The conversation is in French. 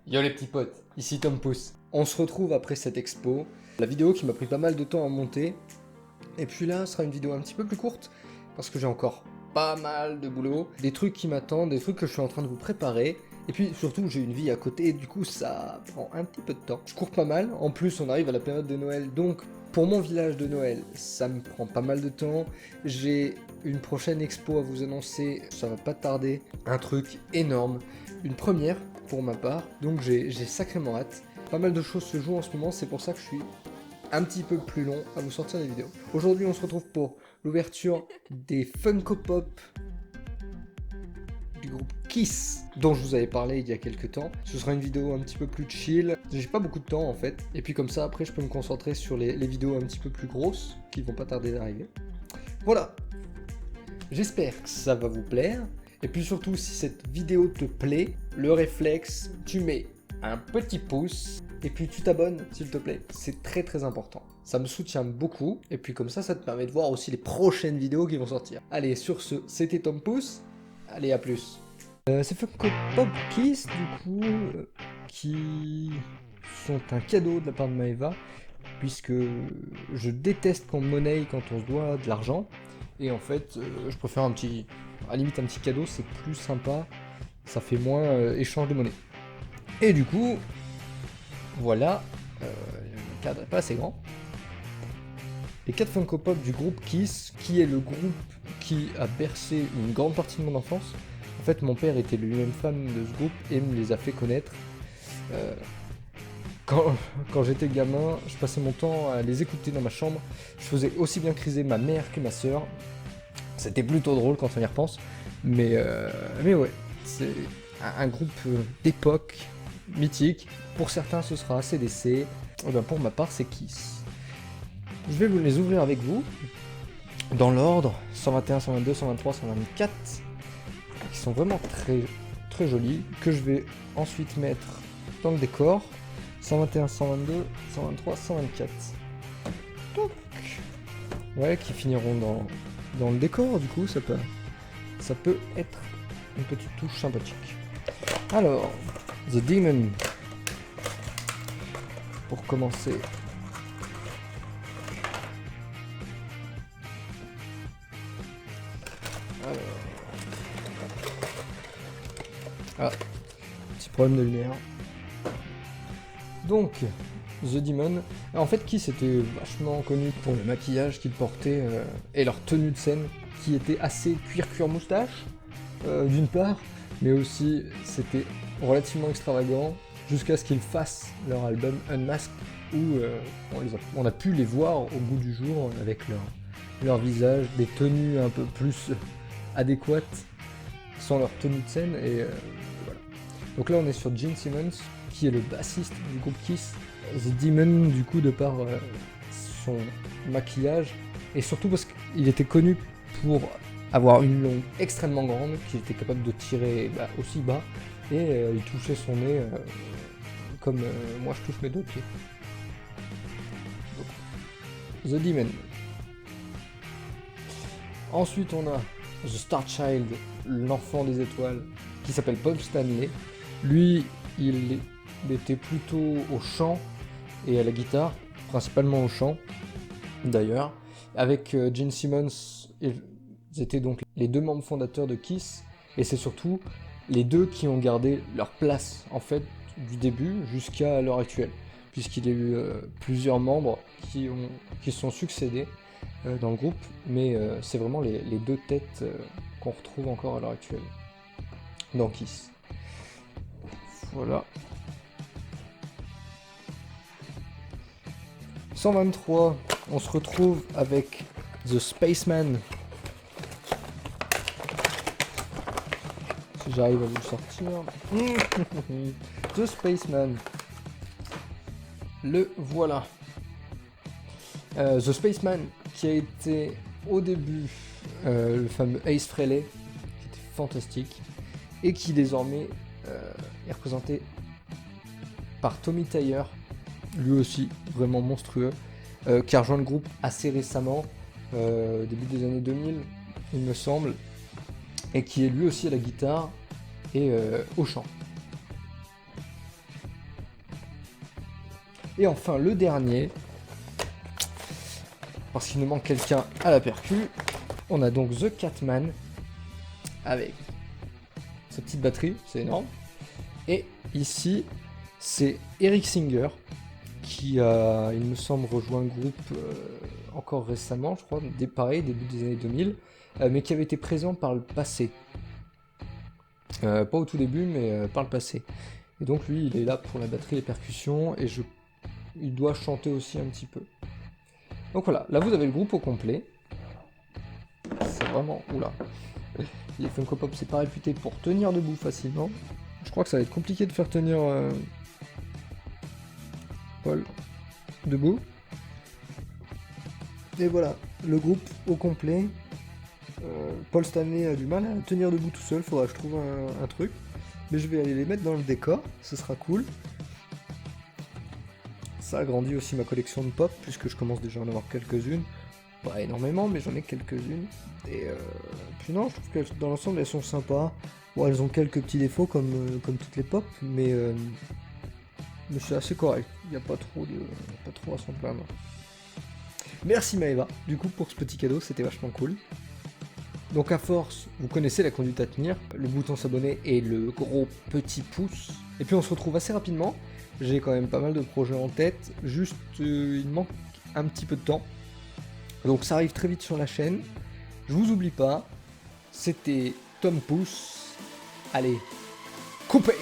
Yo les petits potes, ici Tom Pouce. On se retrouve après cette expo, la vidéo qui m'a pris pas mal de temps à monter. Et puis là, ce sera une vidéo un petit peu plus courte, parce que j'ai encore pas mal de boulot, des trucs qui m'attendent, des trucs que je suis en train de vous préparer. Et puis surtout, j'ai une vie à côté, du coup ça prend un petit peu de temps. Je cours pas mal, en plus on arrive à la période de Noël, donc pour mon village de Noël, ça me prend pas mal de temps. J'ai une prochaine expo à vous annoncer, ça va pas tarder, un truc énorme, une première pour ma part, donc j'ai sacrément hâte. Pas mal de choses se jouent en ce moment, c'est pour ça que je suis un petit peu plus long à vous sortir des vidéos. Aujourd'hui, on se retrouve pour l'ouverture des Funko Pop du groupe Kiss, dont je vous avais parlé il y a quelques temps. Ce sera une vidéo un petit peu plus chill. J'ai pas beaucoup de temps en fait. Et puis comme ça, après, je peux me concentrer sur les vidéos un petit peu plus grosses, qui vont pas tarder d'arriver. Voilà. J'espère que ça va vous plaire. Et puis surtout, si cette vidéo te plaît, le réflexe, tu mets un petit pouce et puis tu t'abonnes s'il te plaît, c'est très important. Ça me soutient beaucoup et puis comme ça te permet de voir aussi les prochaines vidéos qui vont sortir. Allez, sur ce, c'était Tom Pouce, allez à plus. C'est Funko Pop Kiss du coup, qui sont un cadeau de la part de Maeva, puisque je déteste qu'on me monnaie quand on se doit de l'argent, et en fait je préfère à la limite un petit cadeau, c'est plus sympa, ça fait moins échange de monnaie. Et du coup, voilà, le cadre n'est pas assez grand. Les 4 Funko Pop du groupe Kiss, qui est le groupe qui a bercé une grande partie de mon enfance. En fait, mon père était lui-même fan de ce groupe et me les a fait connaître. Quand j'étais gamin, je passais mon temps à les écouter dans ma chambre. Je faisais aussi bien criser ma mère que ma soeur. C'était plutôt drôle quand on y repense. Mais ouais, c'est un groupe d'époque mythique. Pour certains, ce sera ACDC. Et ben pour ma part, c'est Kiss. Je vais vous les ouvrir avec vous. Dans l'ordre, 121, 122, 123, 124. Qui sont vraiment très jolis. Que je vais ensuite mettre dans le décor. 121, 122, 123, 124. Donc, ouais, qui finiront dans le décor, du coup, ça peut être une petite touche sympathique. Alors, The Demon. Pour commencer. Alors. Ah, petit problème de lumière. Donc, The Demon. En fait, Kiss était vachement connu pour le maquillage qu'ils portaient et leur tenue de scène qui était assez cuir moustache, d'une part, mais aussi c'était relativement extravagant jusqu'à ce qu'ils fassent leur album Unmasked où on a pu les voir au bout du jour avec leur visage, des tenues un peu plus adéquates sans leur tenue de scène et voilà. Donc là on est sur Gene Simmons qui est le bassiste du groupe Kiss. The Demon du coup de par son maquillage et surtout parce qu'il était connu pour avoir une langue extrêmement grande qu'il était capable de tirer aussi bas et il touchait son nez comme moi je touche mes deux pieds. Donc, The Demon. Ensuite on a The Star Child, l'enfant des étoiles, qui s'appelle Paul Stanley. Lui, il était plutôt au chant et à la guitare, principalement au chant d'ailleurs. Avec Gene Simmons, ils étaient donc les deux membres fondateurs de Kiss, et c'est surtout les deux qui ont gardé leur place en fait du début jusqu'à l'heure actuelle, puisqu'il y a eu plusieurs membres qui se sont succédés dans le groupe, mais c'est vraiment les deux têtes qu'on retrouve encore à l'heure actuelle dans Kiss. Voilà. 123, on se retrouve avec The Spaceman. Si j'arrive à vous le sortir. The Spaceman. Le voilà. The Spaceman qui a été au début le fameux Ace Frehley, qui était fantastique, et qui désormais est représenté par Tommy Thayer, lui aussi vraiment monstrueux, qui a rejoint le groupe assez récemment, début des années 2000 il me semble, et qui est lui aussi à la guitare et au chant. Et enfin, le dernier, parce qu'il nous manque quelqu'un à la percu, on a donc The Catman, avec sa petite batterie, c'est énorme. Et ici, c'est Eric Singer, qui a, il me semble, rejoint le groupe encore récemment, je crois, pareil, début des années 2000, mais qui avait été présent par le passé. Pas au tout début, mais par le passé. Et donc lui, il est là pour la batterie et les percussions, et il doit chanter aussi un petit peu. Donc voilà, là vous avez le groupe au complet. C'est vraiment... Oula. Les Funko Pop, c'est pas réputé pour tenir debout facilement. Je crois que ça va être compliqué de faire tenir Paul debout. Et voilà, le groupe au complet. Paul Stanley a du mal à tenir debout tout seul, faudra que je trouve un truc. Mais je vais aller les mettre dans le décor, ce sera cool. Ça agrandit aussi ma collection de pop, puisque je commence déjà à en avoir quelques-unes. Pas énormément, mais j'en ai quelques-unes. Et puis non, je trouve que dans l'ensemble, elles sont sympas. Bon, elles ont quelques petits défauts comme toutes les pop, mais c'est assez correct. Il n'y a pas trop à s'en plaindre. Merci Maëva, du coup, pour ce petit cadeau, c'était vachement cool. Donc à force, vous connaissez la conduite à tenir, le bouton s'abonner et le gros petit pouce. Et puis on se retrouve assez rapidement. J'ai quand même pas mal de projets en tête, juste il manque un petit peu de temps. Donc ça arrive très vite sur la chaîne. Je vous oublie pas, c'était Tom Pouce. Allez, coupez!